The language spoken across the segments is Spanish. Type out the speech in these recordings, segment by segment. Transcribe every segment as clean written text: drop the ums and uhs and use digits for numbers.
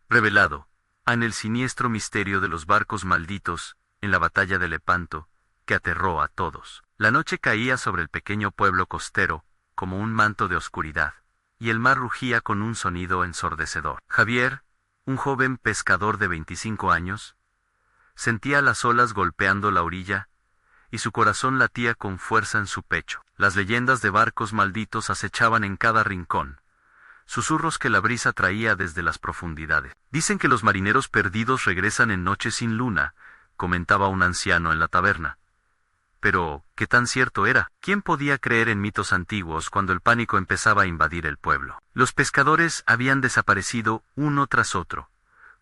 revelado, en el siniestro misterio de los barcos malditos, en la batalla de Lepanto, que aterró a todos. La noche caía sobre el pequeño pueblo costero, como un manto de oscuridad, y el mar rugía con un sonido ensordecedor. Javier, un joven pescador de 25 años, sentía las olas golpeando la orilla, y su corazón latía con fuerza en su pecho. Las leyendas de barcos malditos acechaban en cada rincón, susurros que la brisa traía desde las profundidades. Dicen que los marineros perdidos regresan en noches sin luna, comentaba un anciano en la taberna. Pero, ¿qué tan cierto era? ¿Quién podía creer en mitos antiguos cuando el pánico empezaba a invadir el pueblo? Los pescadores habían desaparecido uno tras otro,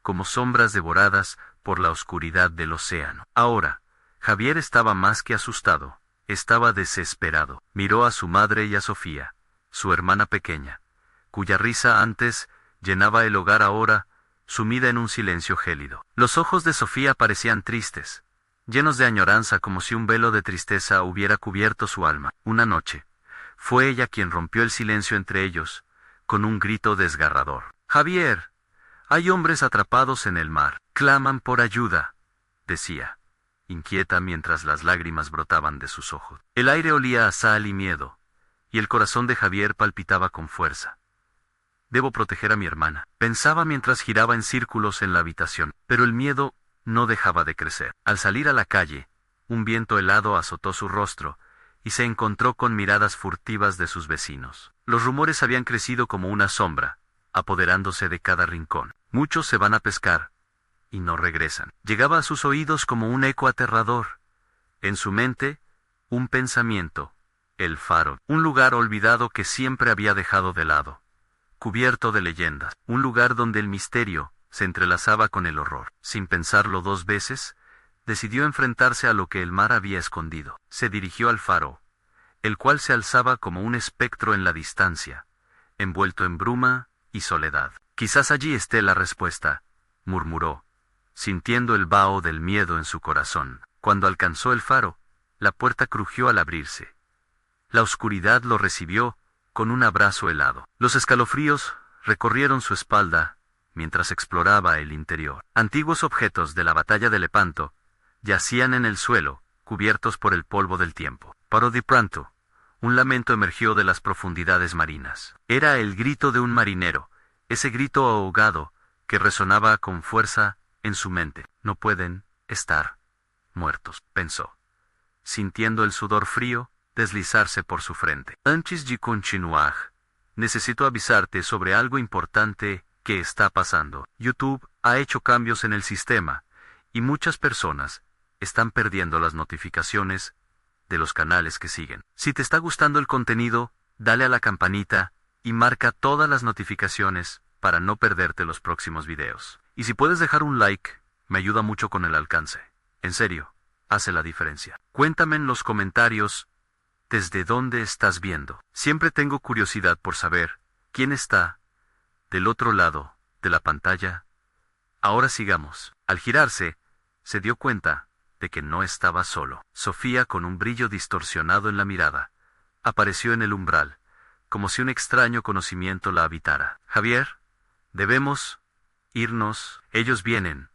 como sombras devoradas por la oscuridad del océano. Ahora, Javier estaba más que asustado, estaba desesperado. Miró a su madre y a Sofía, su hermana pequeña, cuya risa antes llenaba el hogar ahora, sumida en un silencio gélido. Los ojos de Sofía parecían tristes, llenos de añoranza como si un velo de tristeza hubiera cubierto su alma. Una noche, fue ella quien rompió el silencio entre ellos, con un grito desgarrador. «Javier, hay hombres atrapados en el mar, claman por ayuda», decía, inquieta mientras las lágrimas brotaban de sus ojos. El aire olía a sal y miedo, y el corazón de Javier palpitaba con fuerza. «Debo proteger a mi hermana», pensaba mientras giraba en círculos en la habitación, pero el miedo no dejaba de crecer. Al salir a la calle, un viento helado azotó su rostro, y se encontró con miradas furtivas de sus vecinos. Los rumores habían crecido como una sombra, apoderándose de cada rincón. Muchos se van a pescar, y no regresan. Llegaba a sus oídos como un eco aterrador. En su mente, un pensamiento, el faro, un lugar olvidado que siempre había dejado de lado, cubierto de leyendas, un lugar donde el misterio se entrelazaba con el horror. Sin pensarlo dos veces, decidió enfrentarse a lo que el mar había escondido. Se dirigió al faro, el cual se alzaba como un espectro en la distancia, envuelto en bruma y soledad. «Quizás allí esté la respuesta», murmuró, sintiendo el vaho del miedo en su corazón. Cuando alcanzó el faro, la puerta crujió al abrirse. La oscuridad lo recibió con un abrazo helado. Los escalofríos recorrieron su espalda mientras exploraba el interior. Antiguos objetos de la batalla de Lepanto yacían en el suelo, cubiertos por el polvo del tiempo. Pero de pronto, un lamento emergió de las profundidades marinas. Era el grito de un marinero, ese grito ahogado que resonaba con fuerza en su mente. «No pueden estar muertos», pensó, sintiendo el sudor frío deslizarse por su frente. «Antes de continuar, necesito avisarte sobre algo importante que está pasando. YouTube ha hecho cambios en el sistema, y muchas personas están perdiendo las notificaciones de los canales que siguen. Si te está gustando el contenido, dale a la campanita y marca todas las notificaciones para no perderte los próximos videos. Y si puedes dejar un like, me ayuda mucho con el alcance. En serio, hace la diferencia. Cuéntame en los comentarios desde dónde estás viendo. Siempre tengo curiosidad por saber quién está del otro lado de la pantalla. Ahora sigamos. Al girarse, se dio cuenta de que no estaba solo. Sofía, con un brillo distorsionado en la mirada, apareció en el umbral, como si un extraño conocimiento la habitara. «Javier, debemos irnos. Ellos vienen».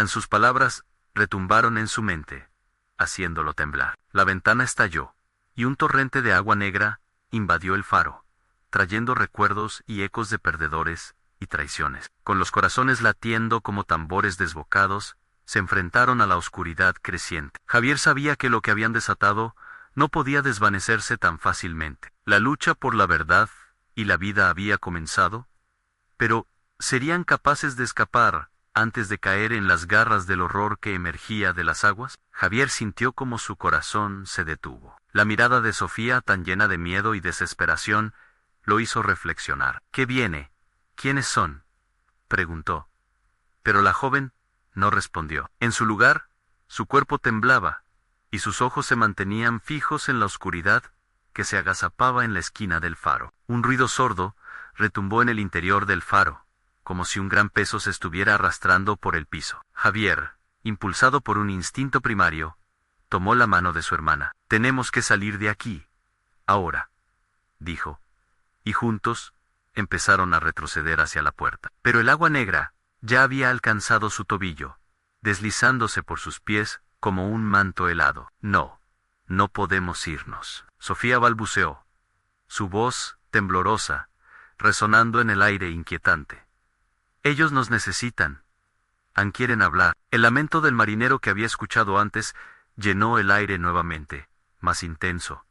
Sus palabras retumbaron en su mente, haciéndolo temblar. La ventana estalló, y un torrente de agua negra invadió el faro, trayendo recuerdos y ecos de perdedores y traiciones. Con los corazones latiendo como tambores desbocados, se enfrentaron a la oscuridad creciente. Javier sabía que lo que habían desatado no podía desvanecerse tan fácilmente. La lucha por la verdad y la vida había comenzado, pero ¿serían capaces de escapar antes de caer en las garras del horror que emergía de las aguas? Javier sintió como su corazón se detuvo. La mirada de Sofía, tan llena de miedo y desesperación, lo hizo reflexionar. «¿Qué viene? ¿Quiénes son?», preguntó. Pero la joven no respondió. En su lugar, su cuerpo temblaba, y sus ojos se mantenían fijos en la oscuridad que se agazapaba en la esquina del faro. Un ruido sordo retumbó en el interior del faro, como si un gran peso se estuviera arrastrando por el piso. Javier, impulsado por un instinto primario, tomó la mano de su hermana. «Tenemos que salir de aquí, ahora», dijo, y juntos empezaron a retroceder hacia la puerta. Pero el agua negra ya había alcanzado su tobillo, deslizándose por sus pies como un manto helado. No, no podemos irnos. Sofía balbuceó, su voz temblorosa, resonando en el aire inquietante. Ellos nos necesitan. Quieren hablar. El lamento del marinero que había escuchado antes llenó el aire nuevamente, más intenso,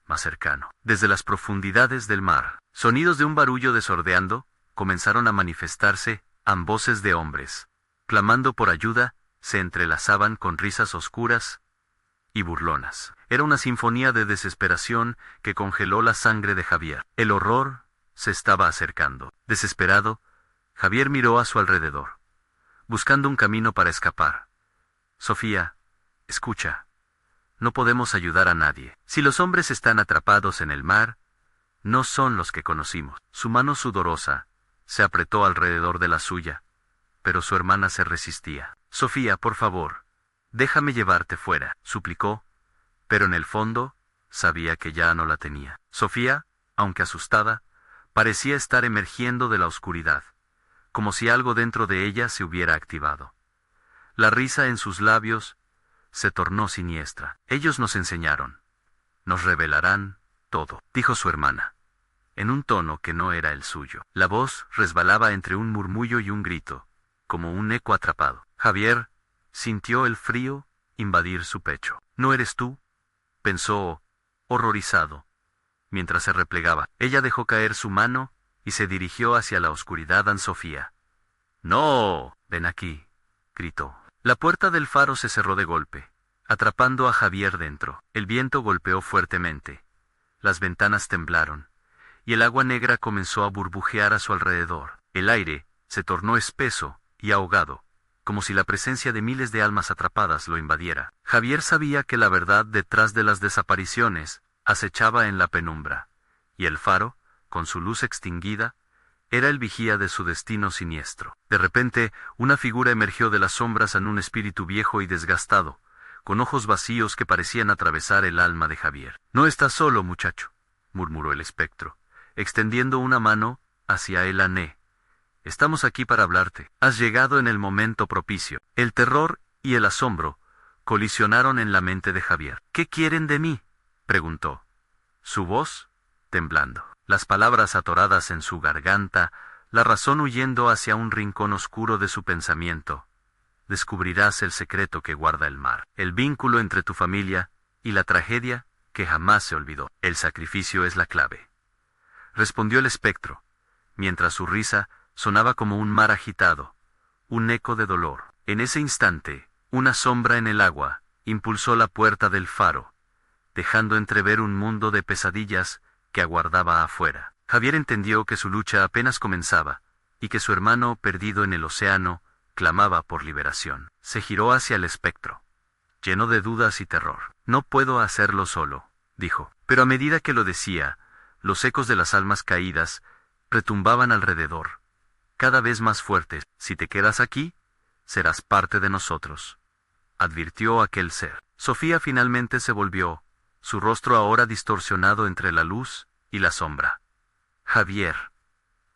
más cercano. Desde las profundidades del mar, sonidos de un barullo desordeando comenzaron a manifestarse, voces de hombres, clamando por ayuda, se entrelazaban con risas oscuras y burlonas. Era una sinfonía de desesperación que congeló la sangre de Javier. El horror se estaba acercando. Desesperado, Javier miró a su alrededor, buscando un camino para escapar. Sofía, escucha. No podemos ayudar a nadie. Si los hombres están atrapados en el mar, no son los que conocimos. Su mano sudorosa se apretó alrededor de la suya, pero su hermana se resistía. Sofía, por favor, déjame llevarte fuera, suplicó, pero en el fondo sabía que ya no la tenía. Sofía, aunque asustada, parecía estar emergiendo de la oscuridad, como si algo dentro de ella se hubiera activado. La risa en sus labios se tornó siniestra. Ellos nos enseñaron. Nos revelarán todo, dijo su hermana, en un tono que no era el suyo. La voz resbalaba entre un murmullo y un grito, como un eco atrapado. Javier sintió el frío invadir su pecho. ¿No eres tú?, pensó, horrorizado, mientras se replegaba. Ella dejó caer su mano y se dirigió hacia la oscuridad. Sofía. ¡No! Ven aquí, gritó. La puerta del faro se cerró de golpe, atrapando a Javier dentro. El viento golpeó fuertemente, las ventanas temblaron, y el agua negra comenzó a burbujear a su alrededor. El aire se tornó espeso y ahogado, como si la presencia de miles de almas atrapadas lo invadiera. Javier sabía que la verdad detrás de las desapariciones acechaba en la penumbra, y el faro, con su luz extinguida, era el vigía de su destino siniestro. De repente, una figura emergió de las sombras en un espíritu viejo y desgastado, con ojos vacíos que parecían atravesar el alma de Javier. «No estás solo, muchacho», murmuró el espectro, extendiendo una mano hacia el Ané. «Estamos aquí para hablarte. Has llegado en el momento propicio». El terror y el asombro colisionaron en la mente de Javier. «¿Qué quieren de mí?», preguntó, su voz temblando, las palabras atoradas en su garganta, la razón huyendo hacia un rincón oscuro de su pensamiento. Descubrirás el secreto que guarda el mar, el vínculo entre tu familia y la tragedia que jamás se olvidó. El sacrificio es la clave, respondió el espectro, mientras su risa sonaba como un mar agitado, un eco de dolor. En ese instante, una sombra en el agua impulsó la puerta del faro, dejando entrever un mundo de pesadillas que aguardaba afuera. Javier entendió que su lucha apenas comenzaba, y que su hermano perdido en el océano clamaba por liberación. Se giró hacia el espectro, lleno de dudas y terror. «No puedo hacerlo solo», dijo. Pero a medida que lo decía, los ecos de las almas caídas retumbaban alrededor, cada vez más fuertes. «Si te quedas aquí, serás parte de nosotros», advirtió aquel ser. Sofía finalmente se volvió, su rostro ahora distorsionado entre la luz y la sombra. «Javier,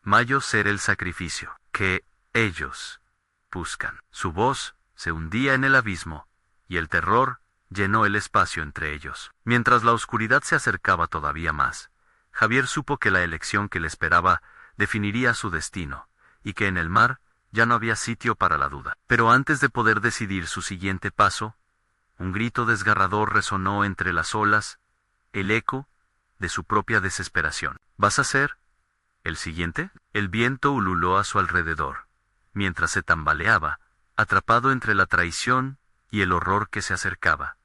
mayo ser el sacrificio que ellos buscan». Su voz se hundía en el abismo, y el terror llenó el espacio entre ellos. Mientras la oscuridad se acercaba todavía más, Javier supo que la elección que le esperaba definiría su destino, y que en el mar ya no había sitio para la duda. Pero antes de poder decidir su siguiente paso, un grito desgarrador resonó entre las olas, el eco de su propia desesperación. «¿Vas a ser el siguiente?». El viento ululó a su alrededor, mientras se tambaleaba, atrapado entre la traición y el horror que se acercaba.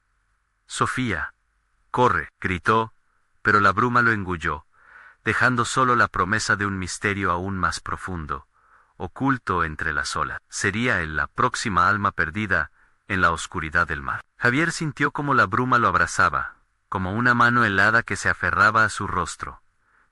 «Sofía, corre», gritó, pero la bruma lo engulló, dejando solo la promesa de un misterio aún más profundo, oculto entre las olas. Sería él la próxima alma perdida en la oscuridad del mar. Javier sintió como la bruma lo abrazaba, como una mano helada que se aferraba a su rostro,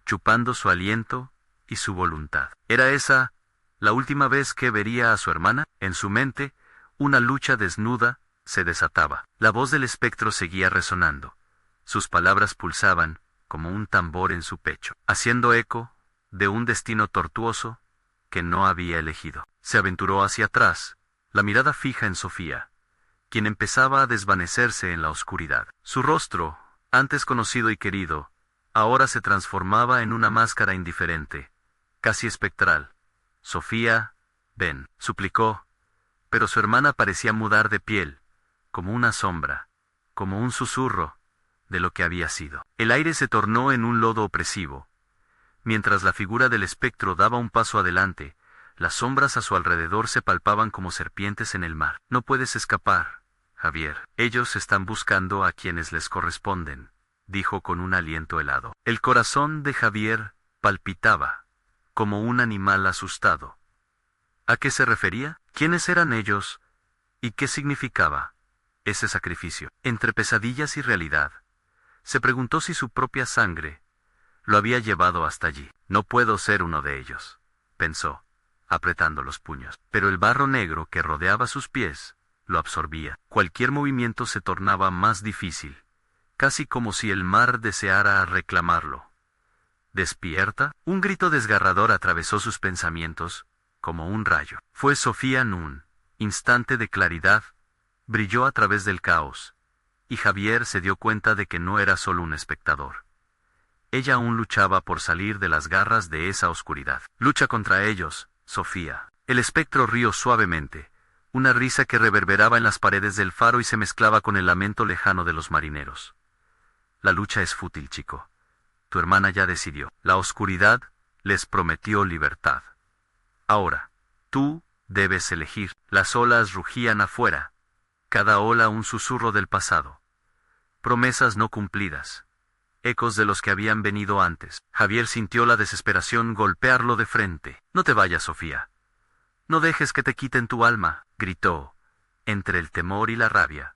chupando su aliento y su voluntad. ¿Era esa la última vez que vería a su hermana? En su mente, una lucha desnuda se desataba. La voz del espectro seguía resonando. Sus palabras pulsaban como un tambor en su pecho, haciendo eco de un destino tortuoso que no había elegido. Se aventuró hacia atrás, la mirada fija en Sofía, quien empezaba a desvanecerse en la oscuridad. Su rostro, antes conocido y querido, ahora se transformaba en una máscara indiferente, casi espectral. Sofía, ven, suplicó, pero su hermana parecía mudar de piel, como una sombra, como un susurro, de lo que había sido. El aire se tornó en un lodo opresivo. Mientras la figura del espectro daba un paso adelante, las sombras a su alrededor se palpaban como serpientes en el mar. No puedes escapar, Javier. Ellos están buscando a quienes les corresponden, dijo con un aliento helado. El corazón de Javier palpitaba, como un animal asustado. ¿A qué se refería? ¿Quiénes eran ellos? ¿Y qué significaba ese sacrificio? Entre pesadillas y realidad, se preguntó si su propia sangre lo había llevado hasta allí. No puedo ser uno de ellos, pensó, apretando los puños. Pero el barro negro que rodeaba sus pies lo absorbía. Cualquier movimiento se tornaba más difícil, casi como si el mar deseara reclamarlo. ¿Despierta? Un grito desgarrador atravesó sus pensamientos, como un rayo. Fue Sofía en un instante de claridad, brilló a través del caos, y Javier se dio cuenta de que no era solo un espectador. Ella aún luchaba por salir de las garras de esa oscuridad. Lucha contra ellos, Sofía. El espectro rió suavemente, una risa que reverberaba en las paredes del faro y se mezclaba con el lamento lejano de los marineros. La lucha es fútil, chico. Tu hermana ya decidió. La oscuridad les prometió libertad. Ahora, tú debes elegir. Las olas rugían afuera, cada ola un susurro del pasado. Promesas no cumplidas, ecos de los que habían venido antes. Javier sintió la desesperación golpearlo de frente. No te vayas, Sofía. No dejes que te quiten tu alma, gritó, entre el temor y la rabia,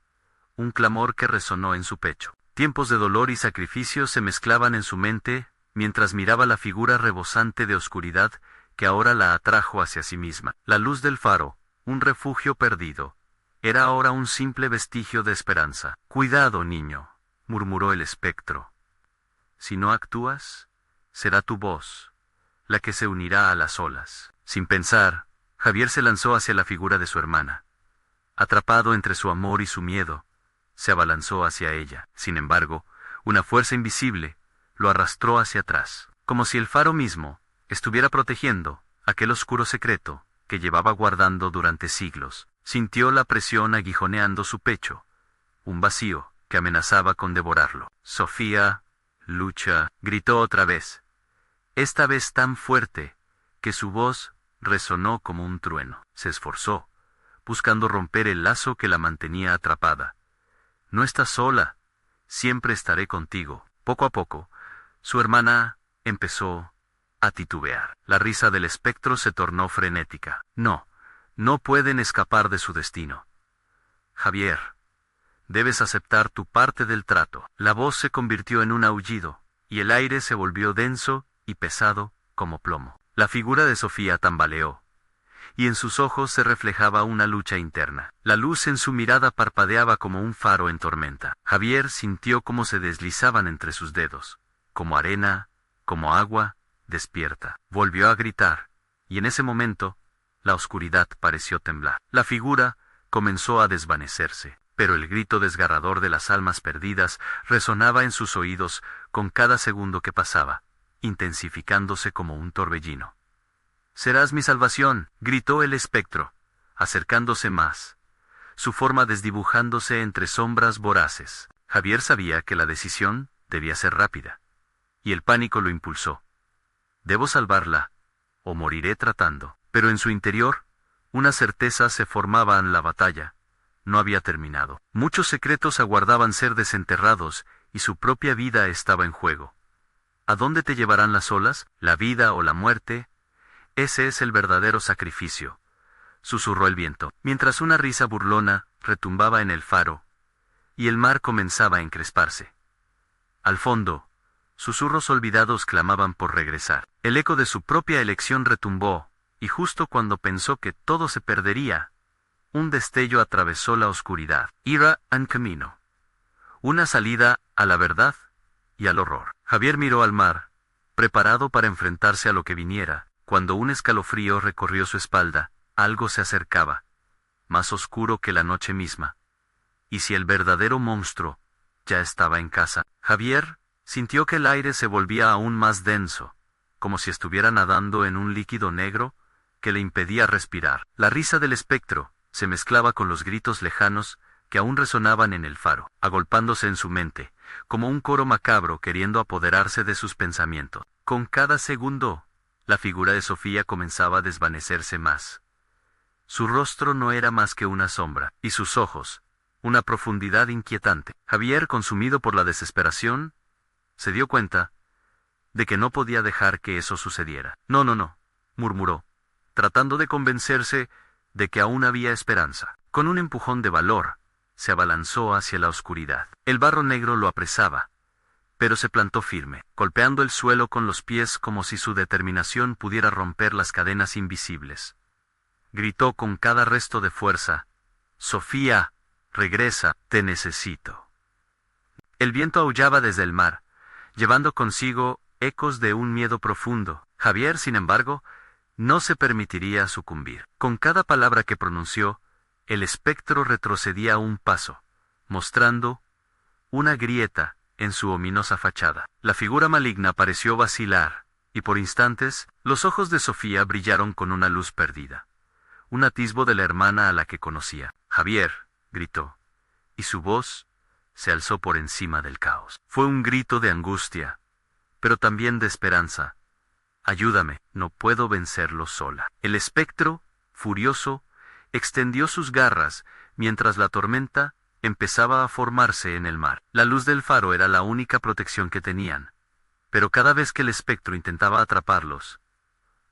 un clamor que resonó en su pecho. Tiempos de dolor y sacrificio se mezclaban en su mente, mientras miraba la figura rebosante de oscuridad que ahora la atrajo hacia sí misma. La luz del faro, un refugio perdido, era ahora un simple vestigio de esperanza. Cuidado, niño, murmuró el espectro. Si no actúas, será tu voz la que se unirá a las olas. Sin pensar, Javier se lanzó hacia la figura de su hermana. Atrapado entre su amor y su miedo, se abalanzó hacia ella. Sin embargo, una fuerza invisible lo arrastró hacia atrás, como si el faro mismo estuviera protegiendo aquel oscuro secreto que llevaba guardando durante siglos. Sintió la presión aguijoneando su pecho, un vacío que amenazaba con devorarlo. Sofía, lucha, gritó otra vez, esta vez tan fuerte que su voz resonó como un trueno. Se esforzó, buscando romper el lazo que la mantenía atrapada. No estás sola, siempre estaré contigo. Poco a poco, su hermana empezó a titubear. La risa del espectro se tornó frenética. No pueden escapar de su destino. Javier, debes aceptar tu parte del trato. La voz se convirtió en un aullido, y el aire se volvió denso y pesado como plomo. La figura de Sofía tambaleó, y en sus ojos se reflejaba una lucha interna. La luz en su mirada parpadeaba como un faro en tormenta. Javier sintió cómo se deslizaban entre sus dedos, como arena, como agua, despierta. Volvió a gritar, y en ese momento, la oscuridad pareció temblar. La figura comenzó a desvanecerse, pero el grito desgarrador de las almas perdidas resonaba en sus oídos con cada segundo que pasaba, intensificándose como un torbellino. «Serás mi salvación», gritó el espectro, acercándose más, su forma desdibujándose entre sombras voraces. Javier sabía que la decisión debía ser rápida, y el pánico lo impulsó. «Debo salvarla, o moriré tratando». Pero en su interior, una certeza se formaba en la batalla. No había terminado. Muchos secretos aguardaban ser desenterrados, y su propia vida estaba en juego. ¿A dónde te llevarán las olas? ¿La vida o la muerte? Ese es el verdadero sacrificio, susurró el viento, mientras una risa burlona retumbaba en el faro, y el mar comenzaba a encresparse. Al fondo, susurros olvidados clamaban por regresar. El eco de su propia elección retumbó, y justo cuando pensó que todo se perdería, un destello atravesó la oscuridad. Ira and camino. Una salida a la verdad y al horror. Javier miró al mar, preparado para enfrentarse a lo que viniera, cuando un escalofrío recorrió su espalda, Algo se acercaba, más oscuro que la noche misma. ¿Y si el verdadero monstruo ya estaba en casa? Javier sintió que el aire se volvía aún más denso, como si estuviera nadando en un líquido negro que le impedía respirar. La risa del espectro se mezclaba con los gritos lejanos que aún resonaban en el faro, agolpándose en su mente, como un coro macabro queriendo apoderarse de sus pensamientos. Con cada segundo, la figura de Sofía comenzaba a desvanecerse más. Su rostro no era más que una sombra, y sus ojos, una profundidad inquietante. Javier, consumido por la desesperación, se dio cuenta de que no podía dejar que eso sucediera. No, murmuró, tratando de convencerse de que aún había esperanza. Con un empujón de valor, se abalanzó hacia la oscuridad. El barro negro lo apresaba, pero se plantó firme, golpeando el suelo con los pies como si su determinación pudiera romper las cadenas invisibles. Gritó con cada resto de fuerza: «Sofía, regresa, te necesito». El viento aullaba desde el mar, llevando consigo ecos de un miedo profundo. Javier, sin embargo, no se permitiría sucumbir. Con cada palabra que pronunció, el espectro retrocedía un paso, mostrando una grieta en su ominosa fachada. La figura maligna pareció vacilar, y por instantes, los ojos de Sofía brillaron con una luz perdida. Un atisbo de la hermana a la que conocía. «Javier», gritó, y su voz se alzó por encima del caos. Fue un grito de angustia, pero también de esperanza. «Ayúdame, no puedo vencerlo sola». El espectro, furioso, extendió sus garras, mientras la tormenta empezaba a formarse en el mar. La luz del faro era la única protección que tenían, pero cada vez que el espectro intentaba atraparlos,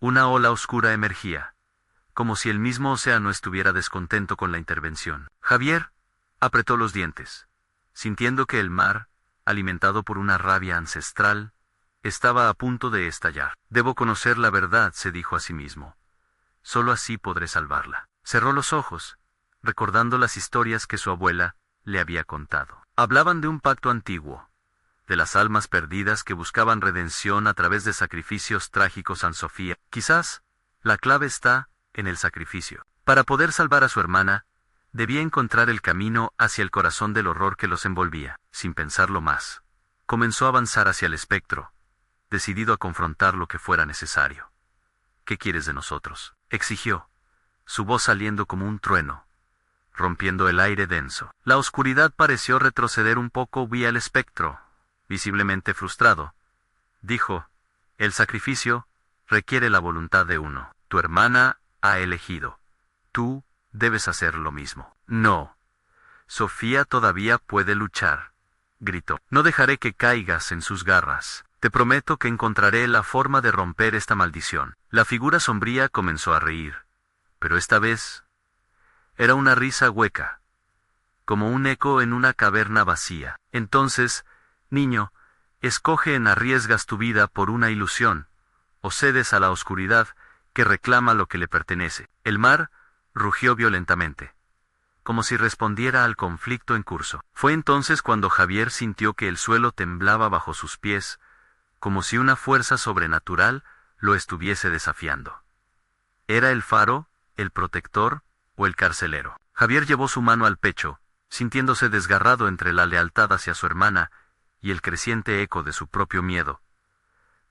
una ola oscura emergía, como si el mismo océano estuviera descontento con la intervención. Javier apretó los dientes, sintiendo que el mar, alimentado por una rabia ancestral, estaba a punto de estallar. «Debo conocer la verdad», se dijo a sí mismo. «Solo así podré salvarla». Cerró los ojos, recordando las historias que su abuela le había contado. Hablaban de un pacto antiguo, de las almas perdidas que buscaban redención a través de sacrificios trágicos a Sofía. Quizás la clave está en el sacrificio. Para poder salvar a su hermana, debía encontrar el camino hacia el corazón del horror que los envolvía. Sin pensarlo más, comenzó a avanzar hacia el espectro, decidido a confrontar lo que fuera necesario. «¿Qué quieres de nosotros?», exigió, su voz saliendo como un trueno, rompiendo el aire denso. La oscuridad pareció retroceder un poco. Vi al espectro, visiblemente frustrado. Dijo: «El sacrificio requiere la voluntad de uno. Tu hermana ha elegido. Tú debes hacer lo mismo». «No. Sofía todavía puede luchar», gritó. «No dejaré que caigas en sus garras. Te prometo que encontraré la forma de romper esta maldición». La figura sombría comenzó a reír, pero esta vez era una risa hueca, como un eco en una caverna vacía. «Entonces, niño, escoge: en arriesgas tu vida por una ilusión, o cedes a la oscuridad que reclama lo que le pertenece». El mar rugió violentamente, como si respondiera al conflicto en curso. Fue entonces cuando Javier sintió que el suelo temblaba bajo sus pies, como si una fuerza sobrenatural lo estuviese desafiando. ¿Era el faro, el protector, o el carcelero? Javier llevó su mano al pecho, sintiéndose desgarrado entre la lealtad hacia su hermana y el creciente eco de su propio miedo.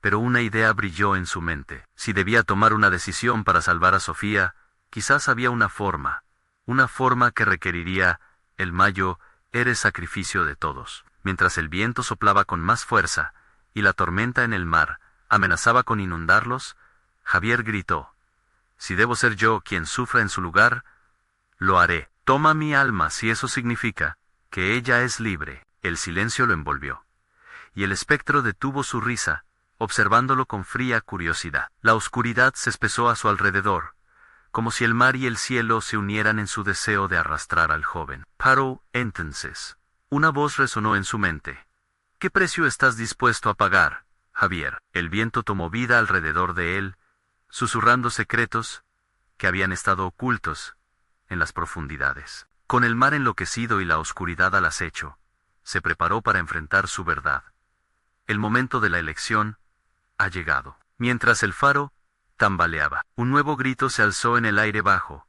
Pero una idea brilló en su mente. Si debía tomar una decisión para salvar a Sofía, quizás había una forma que requeriría: «El mayo eres sacrificio de todos». Mientras el viento soplaba con más fuerza y la tormenta en el mar amenazaba con inundarlos, Javier gritó: «Si debo ser yo quien sufra en su lugar, lo haré. Toma mi alma si eso significa que ella es libre». El silencio lo envolvió, y el espectro detuvo su risa, observándolo con fría curiosidad. La oscuridad se espesó a su alrededor, como si el mar y el cielo se unieran en su deseo de arrastrar al joven. «Paro, entonces». Una voz resonó en su mente. «¿Qué precio estás dispuesto a pagar, Javier?» El viento tomó vida alrededor de él, susurrando secretos que habían estado ocultos en las profundidades. Con el mar enloquecido y la oscuridad al acecho, se preparó para enfrentar su verdad. El momento de la elección ha llegado. Mientras el faro tambaleaba. Un nuevo grito se alzó en el aire bajo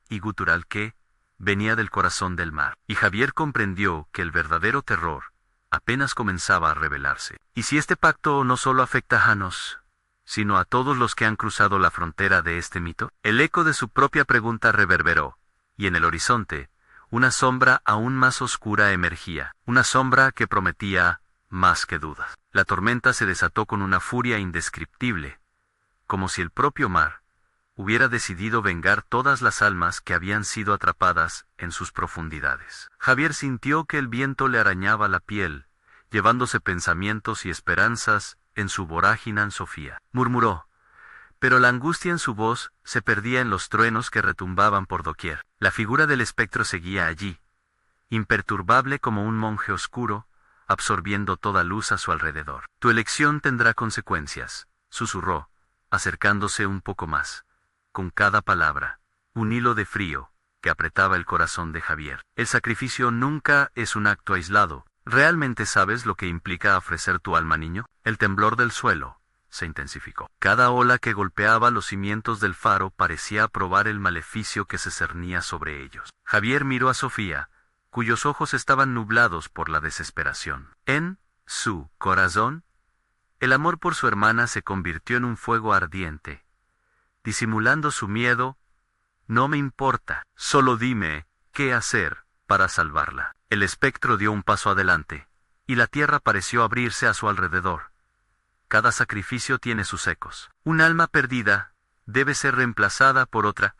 y gutural que venía del corazón del mar, y Javier comprendió que el verdadero terror apenas comenzaba a revelarse. ¿Y si este pacto no solo afecta a Janos, sino a todos los que han cruzado la frontera de este mito? El eco de su propia pregunta reverberó, y en el horizonte, una sombra aún más oscura emergía, una sombra que prometía más que dudas. La tormenta se desató con una furia indescriptible, como si el propio mar hubiera decidido vengar todas las almas que habían sido atrapadas en sus profundidades. Javier sintió que el viento le arañaba la piel, llevándose pensamientos y esperanzas en su vorágine. Sofía murmuró, pero la angustia en su voz se perdía en los truenos que retumbaban por doquier. La figura del espectro seguía allí, imperturbable como un monje oscuro, absorbiendo toda luz a su alrededor. Tu elección tendrá consecuencias, susurró, acercándose un poco más. Con cada palabra, un hilo de frío que apretaba el corazón de Javier. El sacrificio nunca es un acto aislado. ¿Realmente sabes lo que implica ofrecer tu alma, niño? El temblor del suelo se intensificó. Cada ola que golpeaba los cimientos del faro parecía probar el maleficio que se cernía sobre ellos. Javier miró a Sofía, cuyos ojos estaban nublados por la desesperación. En su corazón, el amor por su hermana se convirtió en un fuego ardiente. Disimulando su miedo, no me importa, solo dime qué hacer para salvarla. El espectro dio un paso adelante, y la tierra pareció abrirse a su alrededor. Cada sacrificio tiene sus ecos. Un alma perdida debe ser reemplazada por otra.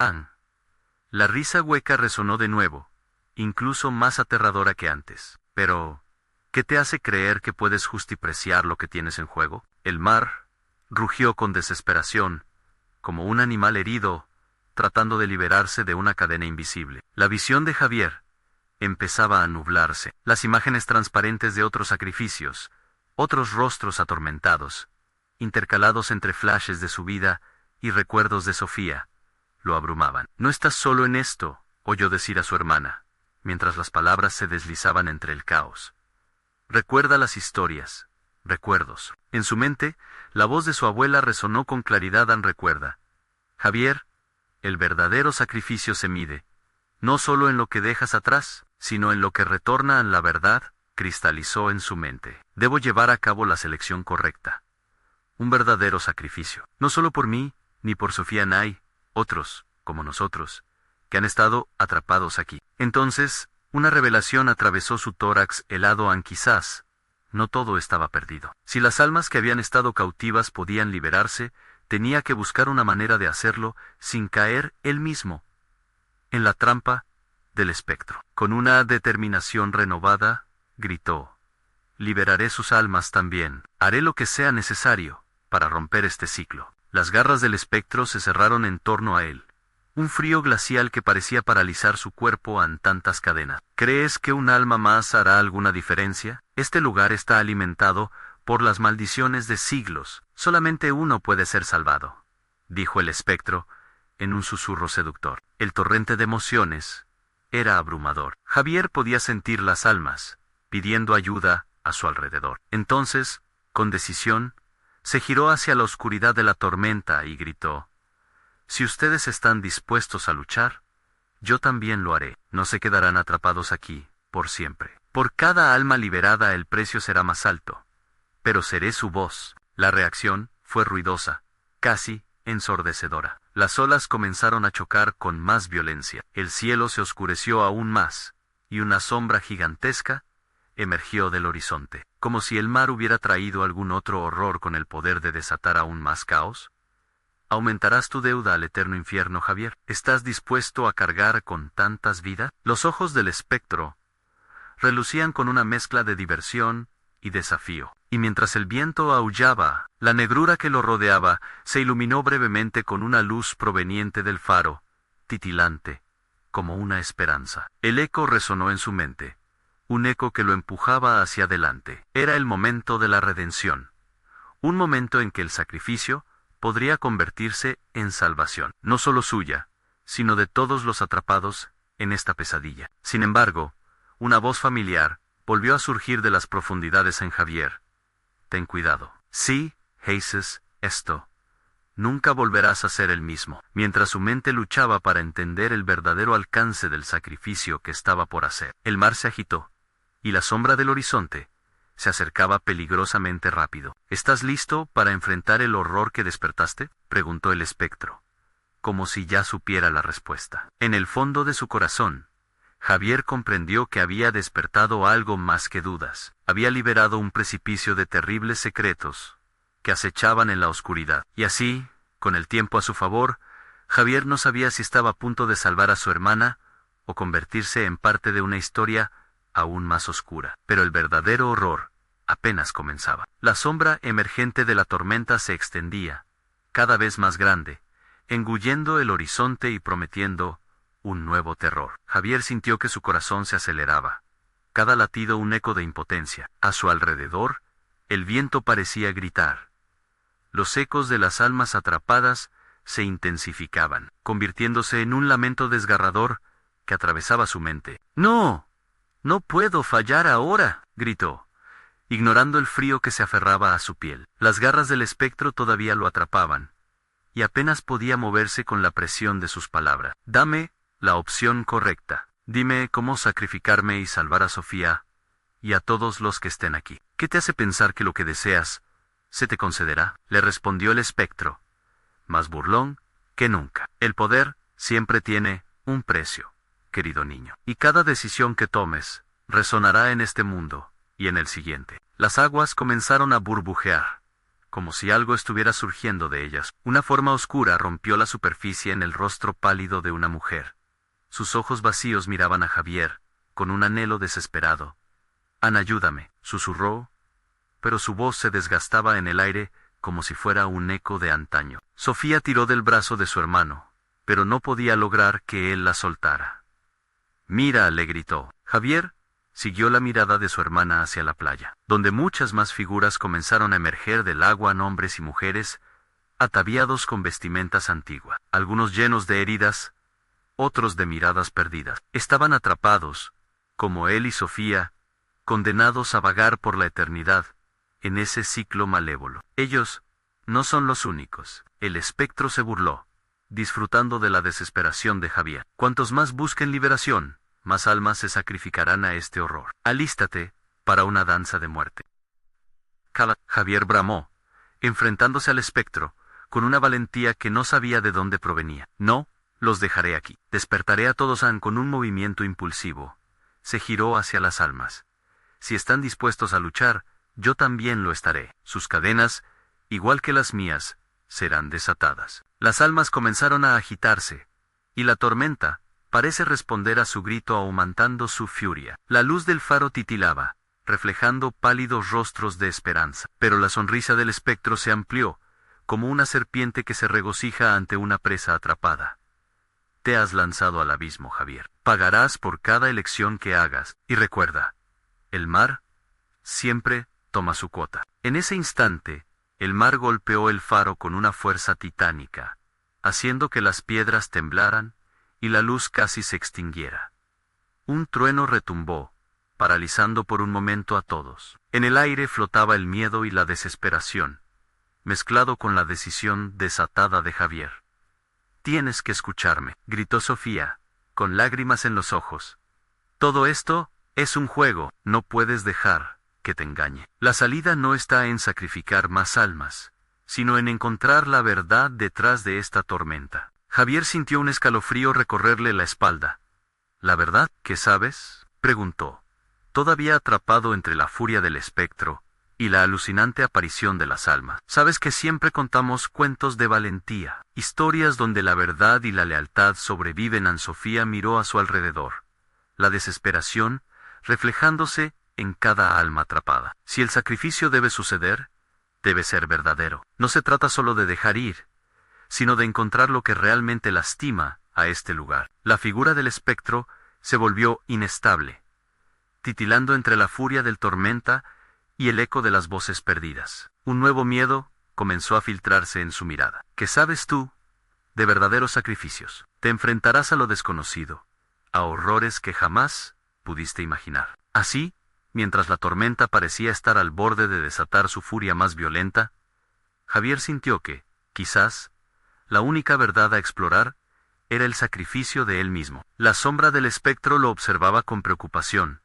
La risa hueca resonó de nuevo, incluso más aterradora que antes. Pero, ¿qué te hace creer que puedes justipreciar lo que tienes en juego? El mar rugió con desesperación, como un animal herido, tratando de liberarse de una cadena invisible. La visión de Javier empezaba a nublarse. Las imágenes transparentes de otros sacrificios, otros rostros atormentados, intercalados entre flashes de su vida y recuerdos de Sofía, lo abrumaban. No estás solo en esto, oyó decir a su hermana, mientras las palabras se deslizaban entre el caos. Recuerda las historias, recuerdos. En su mente, la voz de su abuela resonó con claridad. Recuerda, Javier, el verdadero sacrificio se mide, no solo en lo que dejas atrás, sino en lo que retorna a la verdad, cristalizó en su mente. Debo llevar a cabo la selección correcta. Un verdadero sacrificio. No solo por mí, ni por Sofía. Hay otros, como nosotros, que han estado atrapados aquí. Entonces, una revelación atravesó su tórax helado. Quizás no todo estaba perdido. Si las almas que habían estado cautivas podían liberarse, tenía que buscar una manera de hacerlo sin caer él mismo en la trampa del espectro. Con una determinación renovada, gritó, liberaré sus almas también. Haré lo que sea necesario para romper este ciclo. Las garras del espectro se cerraron en torno a él. Un frío glacial que parecía paralizar su cuerpo ante tantas cadenas. ¿Crees que un alma más hará alguna diferencia? Este lugar está alimentado por las maldiciones de siglos. Solamente uno puede ser salvado, dijo el espectro, en un susurro seductor. El torrente de emociones era abrumador. Javier podía sentir las almas pidiendo ayuda a su alrededor. Entonces, con decisión, se giró hacia la oscuridad de la tormenta y gritó, si ustedes están dispuestos a luchar, yo también lo haré. No se quedarán atrapados aquí, por siempre. Por cada alma liberada el precio será más alto, pero seré su voz. La reacción fue ruidosa, casi ensordecedora. Las olas comenzaron a chocar con más violencia. El cielo se oscureció aún más, y una sombra gigantesca emergió del horizonte. Como si el mar hubiera traído algún otro horror con el poder de desatar aún más caos. ¿Aumentarás tu deuda al eterno infierno, Javier? ¿Estás dispuesto a cargar con tantas vidas? Los ojos del espectro relucían con una mezcla de diversión y desafío. Y mientras el viento aullaba, la negrura que lo rodeaba se iluminó brevemente con una luz proveniente del faro, titilante, como una esperanza. El eco resonó en su mente, un eco que lo empujaba hacia adelante. Era el momento de la redención, un momento en que el sacrificio podría convertirse en salvación, no solo suya, sino de todos los atrapados en esta pesadilla. Sin embargo, una voz familiar volvió a surgir de las profundidades en Javier. Ten cuidado. Sí, Haces, esto nunca volverás a ser el mismo. Mientras su mente luchaba para entender el verdadero alcance del sacrificio que estaba por hacer, el mar se agitó, y la sombra del horizonte se acercaba peligrosamente rápido. ¿Estás listo para enfrentar el horror que despertaste?, preguntó el espectro, como si ya supiera la respuesta. En el fondo de su corazón, Javier comprendió que había despertado algo más que dudas. Había liberado un precipicio de terribles secretos que acechaban en la oscuridad. Y así, con el tiempo a su favor, Javier no sabía si estaba a punto de salvar a su hermana o convertirse en parte de una historia aún más oscura. Pero el verdadero horror apenas comenzaba. La sombra emergente de la tormenta se extendía, cada vez más grande, engullendo el horizonte y prometiendo un nuevo terror. Javier sintió que su corazón se aceleraba, cada latido un eco de impotencia. A su alrededor, el viento parecía gritar. Los ecos de las almas atrapadas se intensificaban, convirtiéndose en un lamento desgarrador que atravesaba su mente. «¡No! ¡No puedo fallar ahora!», gritó, ignorando el frío que se aferraba a su piel. Las garras del espectro todavía lo atrapaban, y apenas podía moverse con la presión de sus palabras. «Dame la opción correcta. Dime cómo sacrificarme y salvar a Sofía y a todos los que estén aquí. ¿Qué te hace pensar que lo que deseas se te concederá?», le respondió el espectro, más burlón que nunca. «El poder siempre tiene un precio, querido niño, y cada decisión que tomes resonará en este mundo y en el siguiente». Las aguas comenzaron a burbujear, como si algo estuviera surgiendo de ellas. Una forma oscura rompió la superficie en el rostro pálido de una mujer. Sus ojos vacíos miraban a Javier, con un anhelo desesperado. «Ana, ayúdame», susurró, pero su voz se desgastaba en el aire como si fuera un eco de antaño. Sofía tiró del brazo de su hermano, pero no podía lograr que él la soltara. «Mira», le gritó. Javier siguió la mirada de su hermana hacia la playa, donde muchas más figuras comenzaron a emerger del agua, hombres y mujeres, ataviados con vestimentas antiguas, algunos llenos de heridas, otros de miradas perdidas. Estaban atrapados, como él y Sofía, condenados a vagar por la eternidad, en ese ciclo malévolo. Ellos no son los únicos. El espectro se burló, disfrutando de la desesperación de Javier. Cuantos más busquen liberación, más almas se sacrificarán a este horror. Alístate para una danza de muerte. Javier bramó, enfrentándose al espectro, con una valentía que no sabía de dónde provenía. «No los dejaré aquí. Despertaré a todos». Con un movimiento impulsivo, se giró hacia las almas. «Si están dispuestos a luchar, yo también lo estaré. Sus cadenas, igual que las mías, serán desatadas». Las almas comenzaron a agitarse, y la tormenta parece responder a su grito aumentando su furia. La luz del faro titilaba, reflejando pálidos rostros de esperanza. Pero la sonrisa del espectro se amplió, como una serpiente que se regocija ante una presa atrapada. «Te has lanzado al abismo, Javier. Pagarás por cada elección que hagas. Y recuerda, el mar siempre toma su cuota». En ese instante, el mar golpeó el faro con una fuerza titánica, haciendo que las piedras temblaran y la luz casi se extinguiera. Un trueno retumbó, paralizando por un momento a todos. En el aire flotaba el miedo y la desesperación, mezclado con la decisión desatada de Javier. «Tienes que escucharme», gritó Sofía, con lágrimas en los ojos. «Todo esto es un juego, no puedes dejar que te engañe. La salida no está en sacrificar más almas, sino en encontrar la verdad detrás de esta tormenta». Javier sintió un escalofrío recorrerle la espalda. «¿La verdad? ¿Qué sabes?», preguntó, todavía atrapado entre la furia del espectro y la alucinante aparición de las almas. «Sabes que siempre contamos cuentos de valentía, historias donde la verdad y la lealtad sobreviven». Sofía miró a su alrededor, la desesperación reflejándose en cada alma atrapada. «Si el sacrificio debe suceder, debe ser verdadero. No se trata solo de dejar ir, sino de encontrar lo que realmente lastima a este lugar». La figura del espectro se volvió inestable, titilando entre la furia del tormenta y el eco de las voces perdidas. Un nuevo miedo comenzó a filtrarse en su mirada. «¿Qué sabes tú de verdaderos sacrificios? Te enfrentarás a lo desconocido, a horrores que jamás pudiste imaginar». Así, mientras la tormenta parecía estar al borde de desatar su furia más violenta, Javier sintió que, Quizás, la única verdad a explorar era el sacrificio de él mismo. La sombra del espectro lo observaba con preocupación,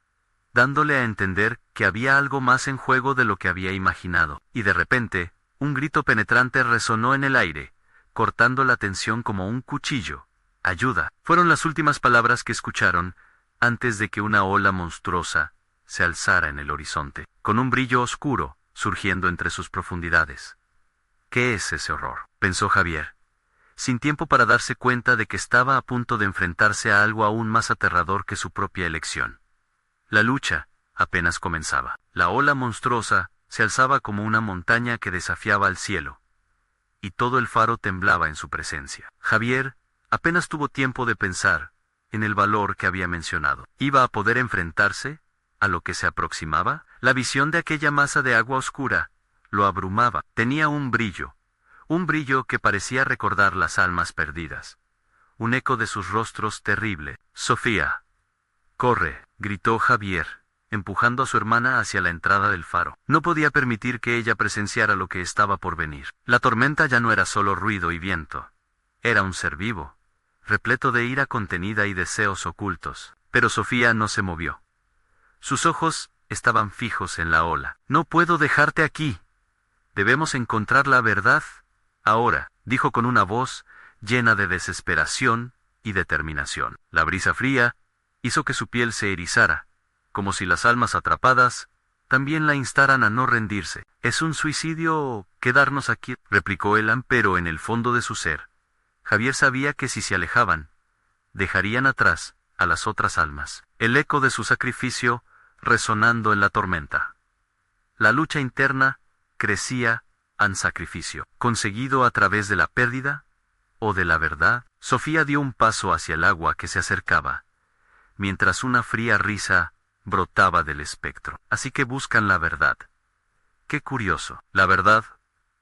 dándole a entender que había algo más en juego de lo que había imaginado. Y de repente, un grito penetrante resonó en el aire, cortando la tensión como un cuchillo. «¡Ayuda!» fueron las últimas palabras que escucharon, antes de que una ola monstruosa se alzara en el horizonte, con un brillo oscuro surgiendo entre sus profundidades. «¿Qué es ese horror?», pensó Javier, sin tiempo para darse cuenta de que estaba a punto de enfrentarse a algo aún más aterrador que su propia elección. La lucha apenas comenzaba. La ola monstruosa se alzaba como una montaña que desafiaba al cielo, y todo el faro temblaba en su presencia. Javier apenas tuvo tiempo de pensar en el valor que había mencionado. ¿Iba a poder enfrentarse a lo que se aproximaba? La visión de aquella masa de agua oscura lo abrumaba. Tenía un brillo que parecía recordar las almas perdidas. Un eco de sus rostros terrible. «Sofía. ¡Corre!», gritó Javier, empujando a su hermana hacia la entrada del faro. No podía permitir que ella presenciara lo que estaba por venir. La tormenta ya no era solo ruido y viento. Era un ser vivo, repleto de ira contenida y deseos ocultos. Pero Sofía no se movió. Sus ojos estaban fijos en la ola. «No puedo dejarte aquí. Debemos encontrar la verdad ahora», dijo con una voz llena de desesperación y determinación. La brisa fría hizo que su piel se erizara, como si las almas atrapadas también la instaran a no rendirse. «¿Es un suicidio quedarnos aquí?», replicó Elan, pero en el fondo de su ser, Javier sabía que si se alejaban, dejarían atrás a las otras almas. El eco de su sacrificio resonando en la tormenta. La lucha interna crecía en sacrificio, conseguido a través de la pérdida o de la verdad. Sofía dio un paso hacia el agua que se acercaba, mientras una fría risa brotaba del espectro. «Así que buscan la verdad. Qué curioso. La verdad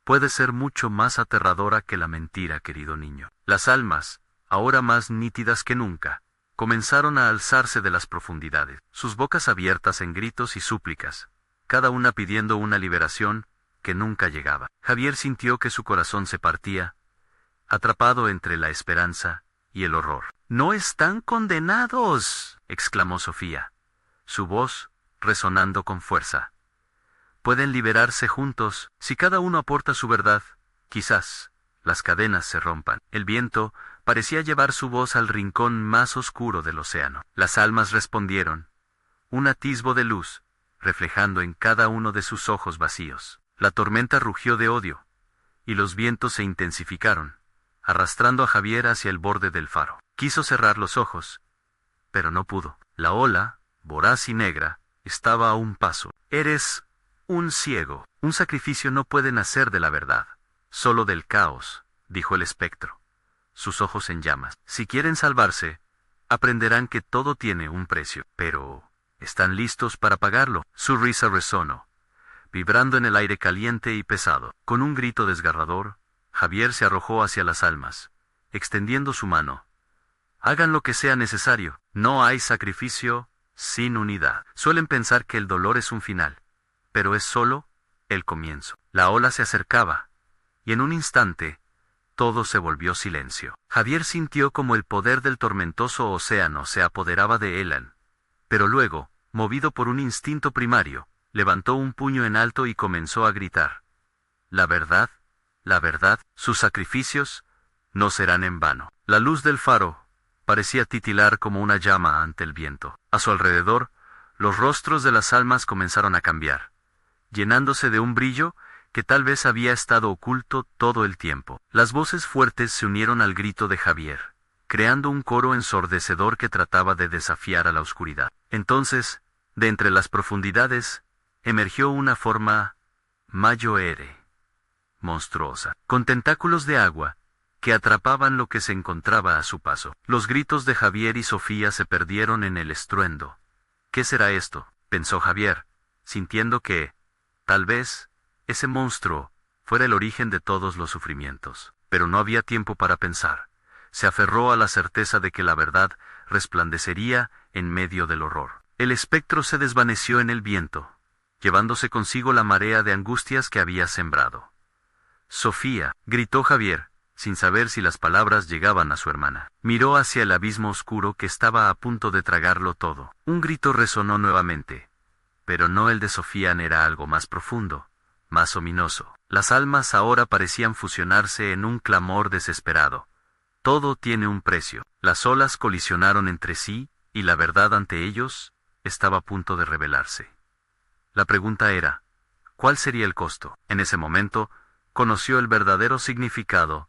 puede ser mucho más aterradora que la mentira, querido niño». Las almas, ahora más nítidas que nunca, comenzaron a alzarse de las profundidades, sus bocas abiertas en gritos y súplicas, cada una pidiendo una liberación que nunca llegaba. Javier sintió que su corazón se partía, atrapado entre la esperanza y el horror. «¡No están condenados!», exclamó Sofía, su voz resonando con fuerza. «Pueden liberarse juntos. Si cada uno aporta su verdad, quizás las cadenas se rompan». El viento parecía llevar su voz al rincón más oscuro del océano. Las almas respondieron, un atisbo de luz, reflejando en cada uno de sus ojos vacíos. La tormenta rugió de odio, y los vientos se intensificaron, arrastrando a Javier hacia el borde del faro. Quiso cerrar los ojos, pero no pudo. La ola, voraz y negra, estaba a un paso. «Eres un ciego. Un sacrificio no puede nacer de la verdad, solo del caos», dijo el espectro, sus ojos en llamas. «Si quieren salvarse, aprenderán que todo tiene un precio. Pero, ¿están listos para pagarlo?». Su risa resonó, vibrando en el aire caliente y pesado. Con un grito desgarrador, Javier se arrojó hacia las almas, extendiendo su mano. «Hagan lo que sea necesario. No hay sacrificio sin unidad». Suelen pensar que el dolor es un final, pero es solo el comienzo. La ola se acercaba, y en un instante, todo se volvió silencio. Javier sintió como el poder del tormentoso océano se apoderaba de Elan, pero luego, movido por un instinto primario, levantó un puño en alto y comenzó a gritar. La verdad, sus sacrificios no serán en vano». La luz del faro parecía titilar como una llama ante el viento. A su alrededor, los rostros de las almas comenzaron a cambiar, llenándose de un brillo que tal vez había estado oculto todo el tiempo. Las voces fuertes se unieron al grito de Javier, creando un coro ensordecedor que trataba de desafiar a la oscuridad. Entonces, de entre las profundidades, emergió una forma mayoere, monstruosa, con tentáculos de agua, que atrapaban lo que se encontraba a su paso. Los gritos de Javier y Sofía se perdieron en el estruendo. «¿Qué será esto?», pensó Javier, sintiendo que, tal vez, ese monstruo fuera el origen de todos los sufrimientos. Pero no había tiempo para pensar. Se aferró a la certeza de que la verdad resplandecería en medio del horror. El espectro se desvaneció en el viento, llevándose consigo la marea de angustias que había sembrado. Sofía, gritó Javier, sin saber si las palabras llegaban a su hermana. Miró hacia el abismo oscuro que estaba a punto de tragarlo todo. Un grito resonó nuevamente, pero no el de Sofía, era algo más profundo, más ominoso. Las almas ahora parecían fusionarse en un clamor desesperado. Todo tiene un precio. Las olas colisionaron entre sí, y la verdad ante ellos estaba a punto de revelarse. La pregunta era, ¿cuál sería el costo? En ese momento, conoció el verdadero significado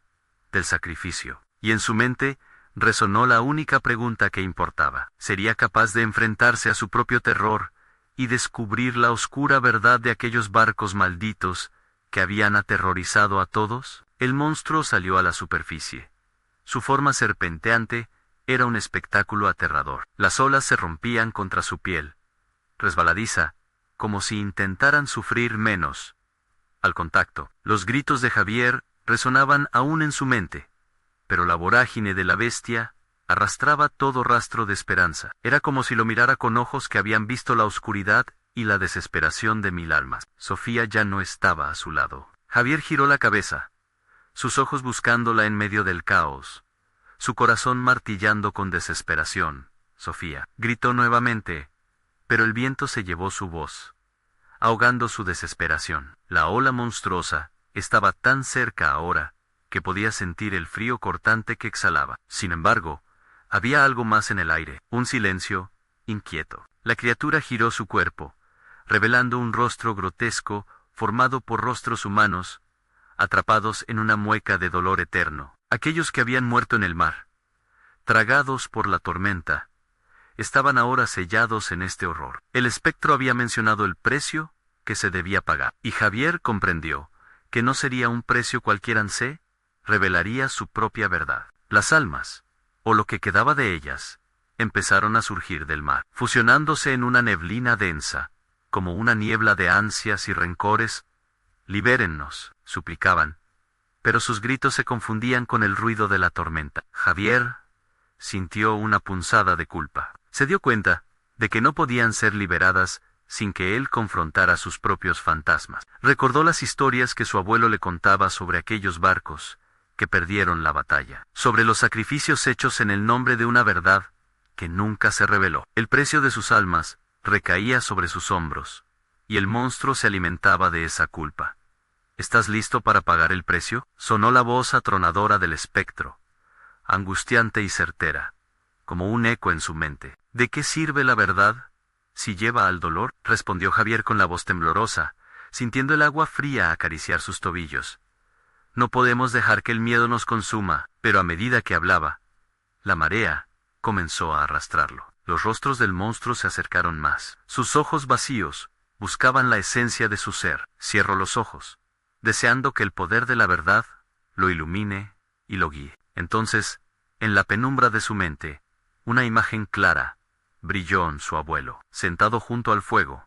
del sacrificio, y en su mente resonó la única pregunta que importaba. ¿Sería capaz de enfrentarse a su propio terror y descubrir la oscura verdad de aquellos barcos malditos que habían aterrorizado a todos? El monstruo salió a la superficie. Su forma serpenteante era un espectáculo aterrador. Las olas se rompían contra su piel, resbaladiza, como si intentaran sufrir menos al contacto. Los gritos de Javier resonaban aún en su mente, pero la vorágine de la bestia arrastraba todo rastro de esperanza. Era como si lo mirara con ojos que habían visto la oscuridad y la desesperación de mil almas. Sofía ya no estaba a su lado. Javier giró la cabeza, sus ojos buscándola en medio del caos, su corazón martillando con desesperación. Sofía, gritó nuevamente, pero el viento se llevó su voz, ahogando su desesperación. La ola monstruosa estaba tan cerca ahora que podía sentir el frío cortante que exhalaba. Sin embargo, había algo más en el aire, un silencio inquieto. La criatura giró su cuerpo, revelando un rostro grotesco formado por rostros humanos, atrapados en una mueca de dolor eterno. Aquellos que habían muerto en el mar, tragados por la tormenta, estaban ahora sellados en este horror. El espectro había mencionado el precio que se debía pagar, y Javier comprendió que no sería un precio cualquiera, se revelaría su propia verdad. Las almas, o lo que quedaba de ellas, empezaron a surgir del mar, fusionándose en una neblina densa, como una niebla de ansias y rencores. «Libérennos», suplicaban, pero sus gritos se confundían con el ruido de la tormenta. Javier sintió una punzada de culpa. Se dio cuenta de que no podían ser liberadas sin que él confrontara sus propios fantasmas. Recordó las historias que su abuelo le contaba sobre aquellos barcos que perdieron la batalla, sobre los sacrificios hechos en el nombre de una verdad que nunca se reveló. El precio de sus almas recaía sobre sus hombros, y el monstruo se alimentaba de esa culpa. «¿Estás listo para pagar el precio?», sonó la voz atronadora del espectro, angustiante y certera, como un eco en su mente. «¿De qué sirve la verdad si lleva al dolor?», respondió Javier con la voz temblorosa, sintiendo el agua fría acariciar sus tobillos. «No podemos dejar que el miedo nos consuma», pero a medida que hablaba, la marea comenzó a arrastrarlo. Los rostros del monstruo se acercaron más. Sus ojos vacíos buscaban la esencia de su ser. Cierró los ojos, deseando que el poder de la verdad lo ilumine y lo guíe. Entonces, en la penumbra de su mente, una imagen clara brilló en su abuelo, sentado junto al fuego,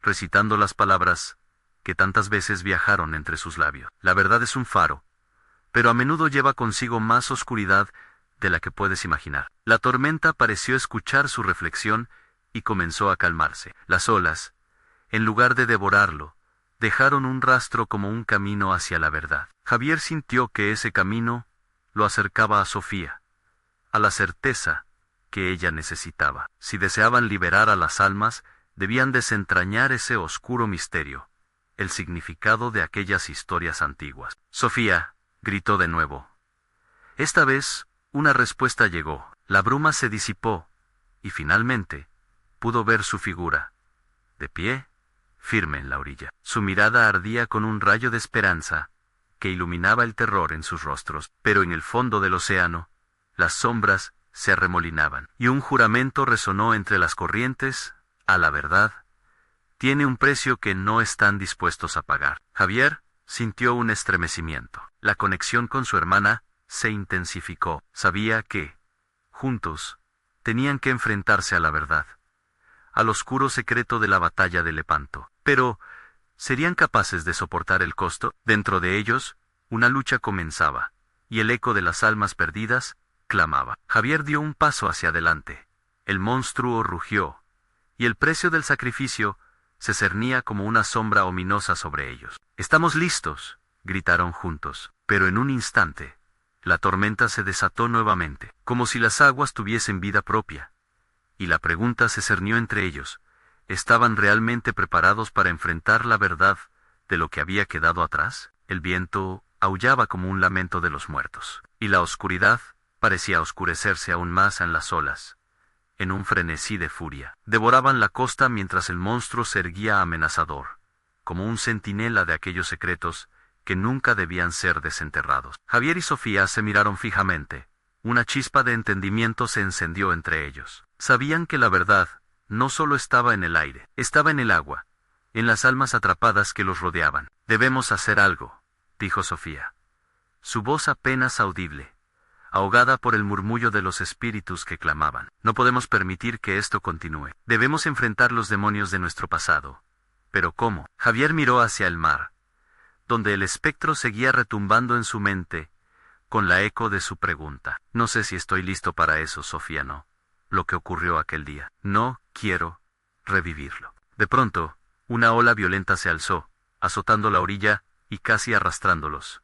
recitando las palabras que tantas veces viajaron entre sus labios. La verdad es un faro, pero a menudo lleva consigo más oscuridad de la que puedes imaginar. La tormenta pareció escuchar su reflexión y comenzó a calmarse. Las olas, en lugar de devorarlo, dejaron un rastro como un camino hacia la verdad. Javier sintió que ese camino lo acercaba a Sofía, a la certeza que ella necesitaba. Si deseaban liberar a las almas, debían desentrañar ese oscuro misterio, el significado de aquellas historias antiguas. «Sofía», gritó de nuevo. Esta vez, una respuesta llegó. La bruma se disipó, y finalmente, pudo ver su figura, de pie, firme en la orilla. Su mirada ardía con un rayo de esperanza que iluminaba el terror en sus rostros, pero en el fondo del océano, las sombras se arremolinaban, y un juramento resonó entre las corrientes: «A la verdad tiene un precio que no están dispuestos a pagar». Javier sintió un estremecimiento. La conexión con su hermana se intensificó. Sabía que, juntos, tenían que enfrentarse a la verdad, al oscuro secreto de la batalla de Lepanto. Pero, ¿serían capaces de soportar el costo? Dentro de ellos, una lucha comenzaba, y el eco de las almas perdidas clamaba. Javier dio un paso hacia adelante. El monstruo rugió, y el precio del sacrificio se cernía como una sombra ominosa sobre ellos. «Estamos listos», gritaron juntos. Pero en un instante, la tormenta se desató nuevamente, como si las aguas tuviesen vida propia. Y la pregunta se cernió entre ellos: ¿estaban realmente preparados para enfrentar la verdad de lo que había quedado atrás? El viento aullaba como un lamento de los muertos, y la oscuridad parecía oscurecerse aún más en las olas. En un frenesí de furia, devoraban la costa mientras el monstruo se erguía amenazador, como un centinela de aquellos secretos que nunca debían ser desenterrados. Javier y Sofía se miraron fijamente. Una chispa de entendimiento se encendió entre ellos. Sabían que la verdad no solo estaba en el aire, estaba en el agua, en las almas atrapadas que los rodeaban. «Debemos hacer algo», dijo Sofía. Su voz apenas audible, ahogada por el murmullo de los espíritus que clamaban. «No podemos permitir que esto continúe. Debemos enfrentar los demonios de nuestro pasado». «¿Pero cómo?». Javier miró hacia el mar, donde el espectro seguía retumbando en su mente, con la eco de su pregunta. «No sé si estoy listo para eso, Sofía, no. Lo que ocurrió aquel día. No quiero revivirlo». De pronto, una ola violenta se alzó, azotando la orilla y casi arrastrándolos.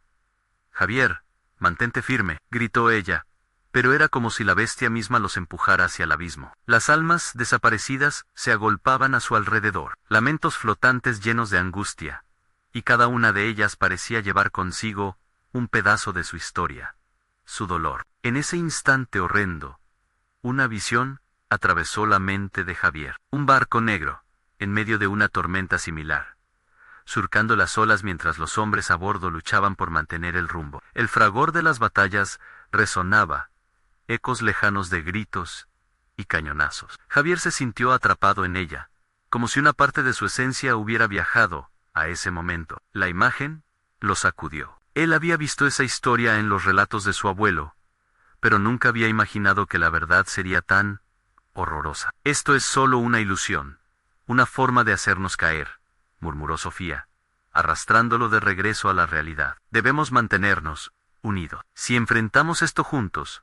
«Javier, mantente firme», gritó ella, pero era como si la bestia misma los empujara hacia el abismo. Las almas desaparecidas se agolpaban a su alrededor, lamentos flotantes llenos de angustia, y cada una de ellas parecía llevar consigo un pedazo de su historia, su dolor. En ese instante horrendo, una visión atravesó la mente de Javier. Un barco negro, en medio de una tormenta similar, surcando las olas mientras los hombres a bordo luchaban por mantener el rumbo. El fragor de las batallas resonaba, ecos lejanos de gritos y cañonazos. Javier se sintió atrapado en ella, como si una parte de su esencia hubiera viajado a ese momento. La imagen lo sacudió. Él había visto esa historia en los relatos de su abuelo, pero nunca había imaginado que la verdad sería tan horrorosa. «Esto es solo una ilusión, una forma de hacernos caer», murmuró Sofía, arrastrándolo de regreso a la realidad. «Debemos mantenernos unidos. Si enfrentamos esto juntos,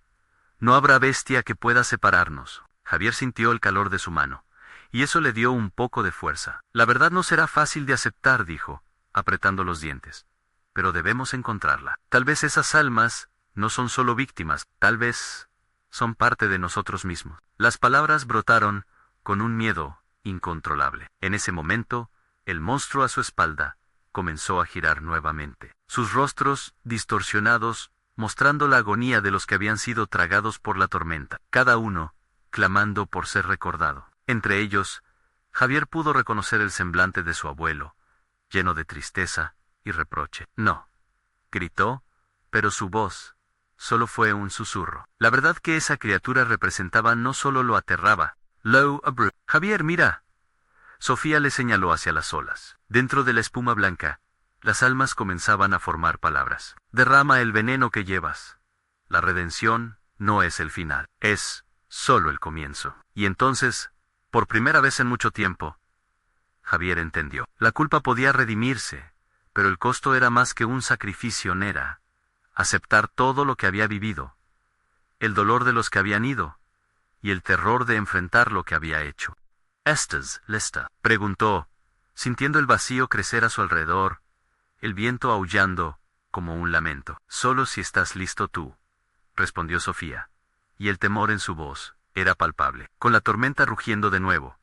no habrá bestia que pueda separarnos». Javier sintió el calor de su mano, y eso le dio un poco de fuerza. «La verdad no será fácil de aceptar», dijo, apretando los dientes, «pero debemos encontrarla. Tal vez esas almas no son solo víctimas, tal vez son parte de nosotros mismos». Las palabras brotaron con un miedo incontrolable. En ese momento, el monstruo a su espalda comenzó a girar nuevamente, sus rostros distorsionados, mostrando la agonía de los que habían sido tragados por la tormenta, cada uno clamando por ser recordado. Entre ellos, Javier pudo reconocer el semblante de su abuelo, lleno de tristeza y reproche. «No», gritó, pero su voz solo fue un susurro. La verdad que esa criatura representaba no solo lo aterraba. «Javier, mira». Sofía le señaló hacia las olas. Dentro de la espuma blanca, las almas comenzaban a formar palabras. «Derrama el veneno que llevas. La redención no es el final, es solo el comienzo». Y entonces, por primera vez en mucho tiempo, Javier entendió. La culpa podía redimirse, pero el costo era más que un sacrificio. Era aceptar todo lo que había vivido, el dolor de los que habían ido, y el terror de enfrentar lo que había hecho. «¿Estás lista?», preguntó, sintiendo el vacío crecer a su alrededor, el viento aullando como un lamento. «Solo si estás listo tú», respondió Sofía, y el temor en su voz era palpable. Con la tormenta rugiendo de nuevo,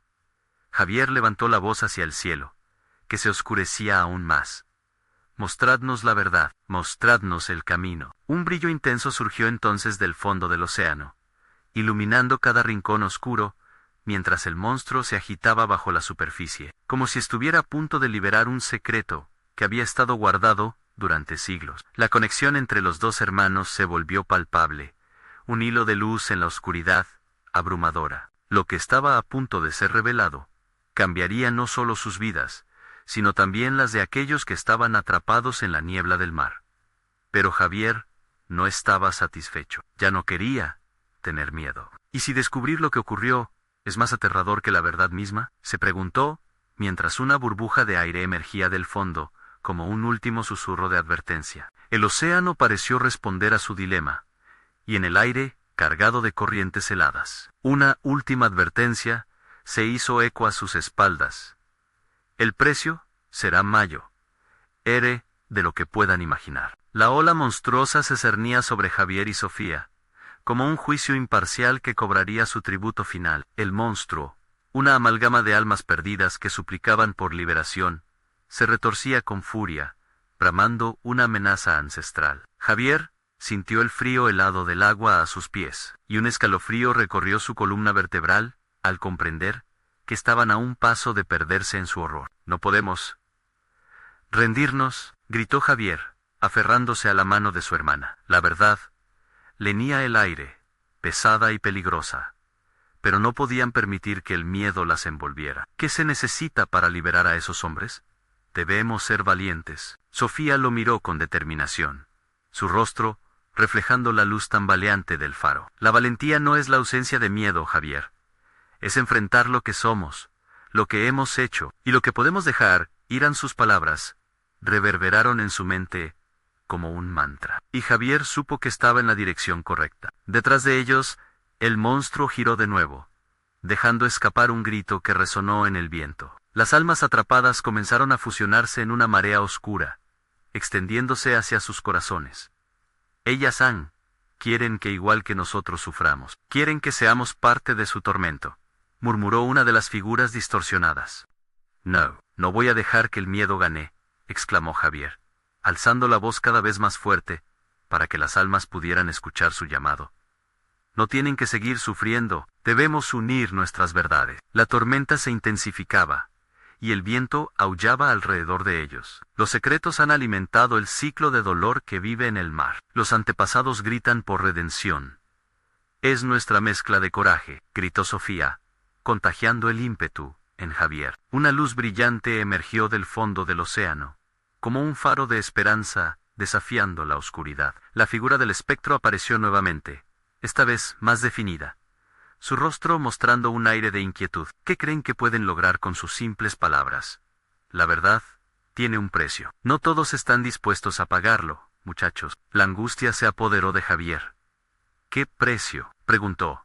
Javier levantó la voz hacia el cielo, que se oscurecía aún más. «Mostradnos la verdad, mostradnos el camino». Un brillo intenso surgió entonces del fondo del océano, iluminando cada rincón oscuro, mientras el monstruo se agitaba bajo la superficie, como si estuviera a punto de liberar un secreto que había estado guardado durante siglos. La conexión entre los dos hermanos se volvió palpable, un hilo de luz en la oscuridad abrumadora. Lo que estaba a punto de ser revelado cambiaría no solo sus vidas, sino también las de aquellos que estaban atrapados en la niebla del mar. Pero Javier no estaba satisfecho. Ya no quería tener miedo. ¿Y si descubrir lo que ocurrió es más aterrador que la verdad misma?, se preguntó, mientras una burbuja de aire emergía del fondo, como un último susurro de advertencia. El océano pareció responder a su dilema, y en el aire, cargado de corrientes heladas, una última advertencia se hizo eco a sus espaldas. «El precio será Mayo. Ere de lo que puedan imaginar. La ola monstruosa se cernía sobre Javier y Sofía, como un juicio imparcial que cobraría su tributo final. El monstruo, una amalgama de almas perdidas que suplicaban por liberación, se retorcía con furia, bramando una amenaza ancestral. Javier sintió el frío helado del agua a sus pies, y un escalofrío recorrió su columna vertebral, al comprender que estaban a un paso de perderse en su horror. «No podemos rendirnos», gritó Javier, aferrándose a la mano de su hermana. La verdad lenía el aire, pesada y peligrosa, pero no podían permitir que el miedo las envolviera. «¿Qué se necesita para liberar a esos hombres? Debemos ser valientes». Sofía lo miró con determinación, su rostro reflejando la luz tambaleante del faro. «La valentía no es la ausencia de miedo, Javier. Es enfrentar lo que somos, lo que hemos hecho, y lo que podemos dejar». Irán sus palabras, reverberaron en su mente como un mantra. Y Javier supo que estaba en la dirección correcta. Detrás de ellos, el monstruo giró de nuevo, dejando escapar un grito que resonó en el viento. Las almas atrapadas comenzaron a fusionarse en una marea oscura, extendiéndose hacia sus corazones. «Ellas quieren que igual que nosotros suframos. Quieren que seamos parte de su tormento», murmuró una de las figuras distorsionadas. No voy a dejar que el miedo gane», exclamó Javier, alzando la voz cada vez más fuerte, para que las almas pudieran escuchar su llamado. «No tienen que seguir sufriendo, debemos unir nuestras verdades». La tormenta se intensificaba, y el viento aullaba alrededor de ellos. Los secretos han alimentado el ciclo de dolor que vive en el mar. Los antepasados gritan por redención. «Es nuestra mezcla de coraje», gritó Sofía, contagiando el ímpetu en Javier. Una luz brillante emergió del fondo del océano, como un faro de esperanza desafiando la oscuridad. La figura del espectro apareció nuevamente, esta vez más definida, su rostro mostrando un aire de inquietud. «¿Qué creen que pueden lograr con sus simples palabras? La verdad tiene un precio. No todos están dispuestos a pagarlo, muchachos». La angustia se apoderó de Javier. «¿Qué precio?», preguntó,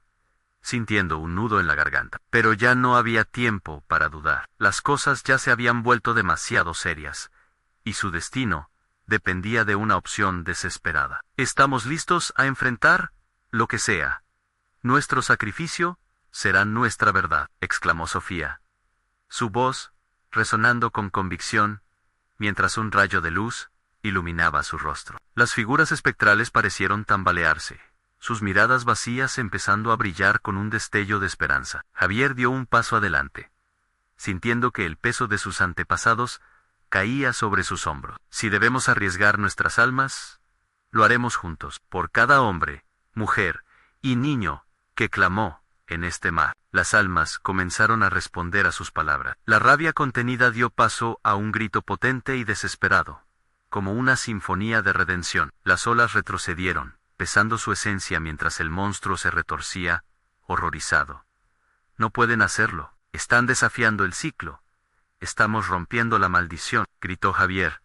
sintiendo un nudo en la garganta. Pero ya no había tiempo para dudar. Las cosas ya se habían vuelto demasiado serias, y su destino dependía de una opción desesperada. «Estamos listos a enfrentar lo que sea. Nuestro sacrificio será nuestra verdad», exclamó Sofía, su voz resonando con convicción, mientras un rayo de luz iluminaba su rostro. Las figuras espectrales parecieron tambalearse, sus miradas vacías empezando a brillar con un destello de esperanza. Javier dio un paso adelante, sintiendo que el peso de sus antepasados caía sobre sus hombros. «Si debemos arriesgar nuestras almas, lo haremos juntos, por cada hombre, mujer y niño que clamó en este mar». Las almas comenzaron a responder a sus palabras. La rabia contenida dio paso a un grito potente y desesperado, como una sinfonía de redención. Las olas retrocedieron, pesando su esencia mientras el monstruo se retorcía, horrorizado. «No pueden hacerlo. Están desafiando el ciclo. Estamos rompiendo la maldición», gritó Javier.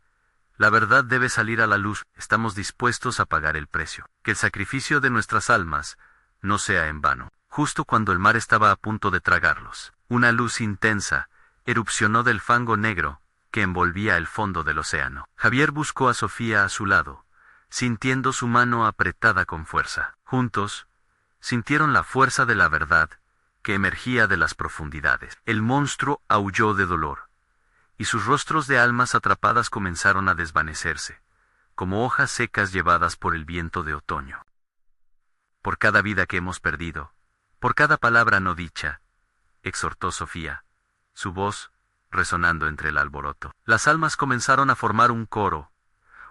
«La verdad debe salir a la luz. Estamos dispuestos a pagar el precio. Que el sacrificio de nuestras almas no sea en vano». Justo cuando el mar estaba a punto de tragarlos, una luz intensa erupcionó del fango negro que envolvía el fondo del océano. Javier buscó a Sofía a su lado, sintiendo su mano apretada con fuerza. Juntos, sintieron la fuerza de la verdad que emergía de las profundidades. El monstruo aulló de dolor, y sus rostros de almas atrapadas comenzaron a desvanecerse, como hojas secas llevadas por el viento de otoño. «Por cada vida que hemos perdido, por cada palabra no dicha», exhortó Sofía, su voz resonando entre el alboroto. Las almas comenzaron a formar un coro,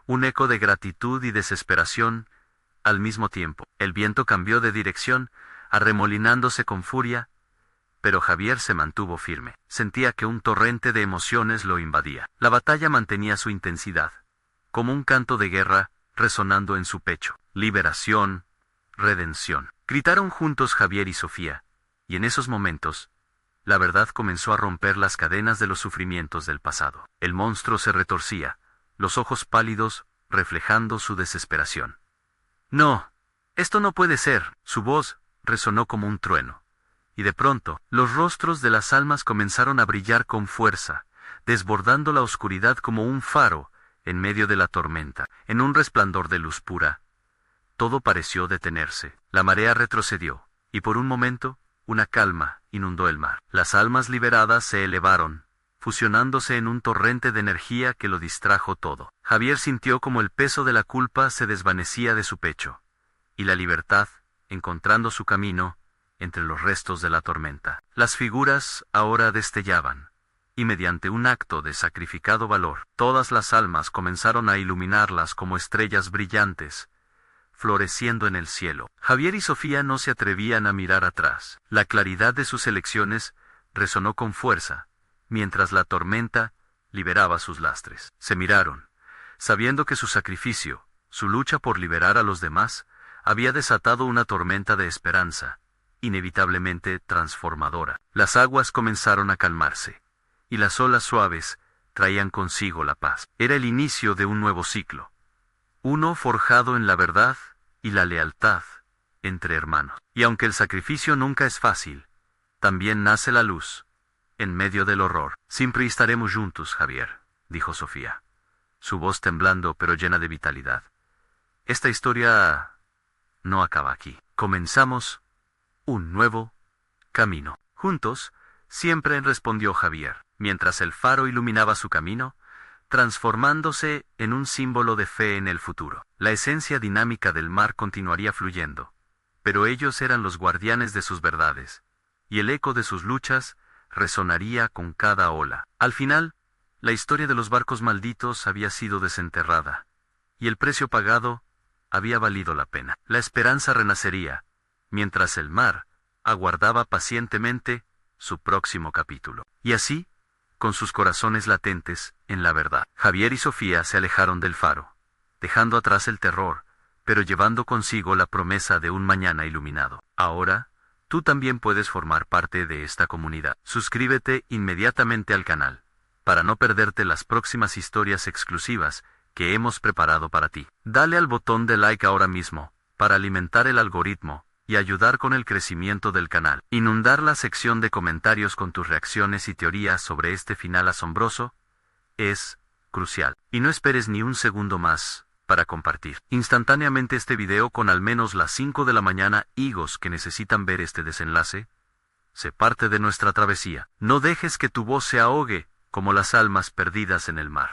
un eco de gratitud y desesperación al mismo tiempo. El viento cambió de dirección, arremolinándose con furia, pero Javier se mantuvo firme. Sentía que un torrente de emociones lo invadía. La batalla mantenía su intensidad, como un canto de guerra resonando en su pecho. Liberación, redención. Gritaron juntos Javier y Sofía, y en esos momentos, la verdad comenzó a romper las cadenas de los sufrimientos del pasado. El monstruo se retorcía, los ojos pálidos reflejando su desesperación. «No, esto no puede ser». Su voz resonó como un trueno, y de pronto, los rostros de las almas comenzaron a brillar con fuerza, desbordando la oscuridad como un faro en medio de la tormenta, en un resplandor de luz pura. Todo pareció detenerse. La marea retrocedió, y por un momento, una calma inundó el mar. Las almas liberadas se elevaron, fusionándose en un torrente de energía que lo distrajo todo. Javier sintió como el peso de la culpa se desvanecía de su pecho, y la libertad, encontrando su camino, entre los restos de la tormenta. Las figuras ahora destellaban, y mediante un acto de sacrificado valor, todas las almas comenzaron a iluminarlas como estrellas brillantes, floreciendo en el cielo. Javier y Sofía no se atrevían a mirar atrás. La claridad de sus elecciones resonó con fuerza, mientras la tormenta liberaba sus lastres. Se miraron, sabiendo que su sacrificio, su lucha por liberar a los demás, había desatado una tormenta de esperanza, inevitablemente transformadora. Las aguas comenzaron a calmarse, y las olas suaves traían consigo la paz. Era el inicio de un nuevo ciclo, uno forjado en la verdad y la lealtad entre hermanos. Y aunque el sacrificio nunca es fácil, también nace la luz, en medio del horror. Siempre estaremos juntos, Javier, dijo Sofía, su voz temblando pero llena de vitalidad. Esta historia no acaba aquí. Comenzamos un nuevo camino. Juntos, siempre, respondió Javier, mientras el faro iluminaba su camino, transformándose en un símbolo de fe en el futuro. La esencia dinámica del mar continuaría fluyendo, pero ellos eran los guardianes de sus verdades, y el eco de sus luchas resonaría con cada ola. Al final, la historia de los barcos malditos había sido desenterrada, y el precio pagado había valido la pena. La esperanza renacería, mientras el mar aguardaba pacientemente su próximo capítulo. Y así, con sus corazones latentes en la verdad, Javier y Sofía se alejaron del faro, dejando atrás el terror, pero llevando consigo la promesa de un mañana iluminado. Ahora, tú también puedes formar parte de esta comunidad. Suscríbete inmediatamente al canal, para no perderte las próximas historias exclusivas que hemos preparado para ti. Dale al botón de like ahora mismo, para alimentar el algoritmo, y ayudar con el crecimiento del canal. Inundar la sección de comentarios con tus reacciones y teorías sobre este final asombroso es crucial. Y no esperes ni un segundo más para compartir instantáneamente este video con al menos las 5 de la mañana. Higos que necesitan ver este desenlace. Sé parte de nuestra travesía. No dejes que tu voz se ahogue como las almas perdidas en el mar.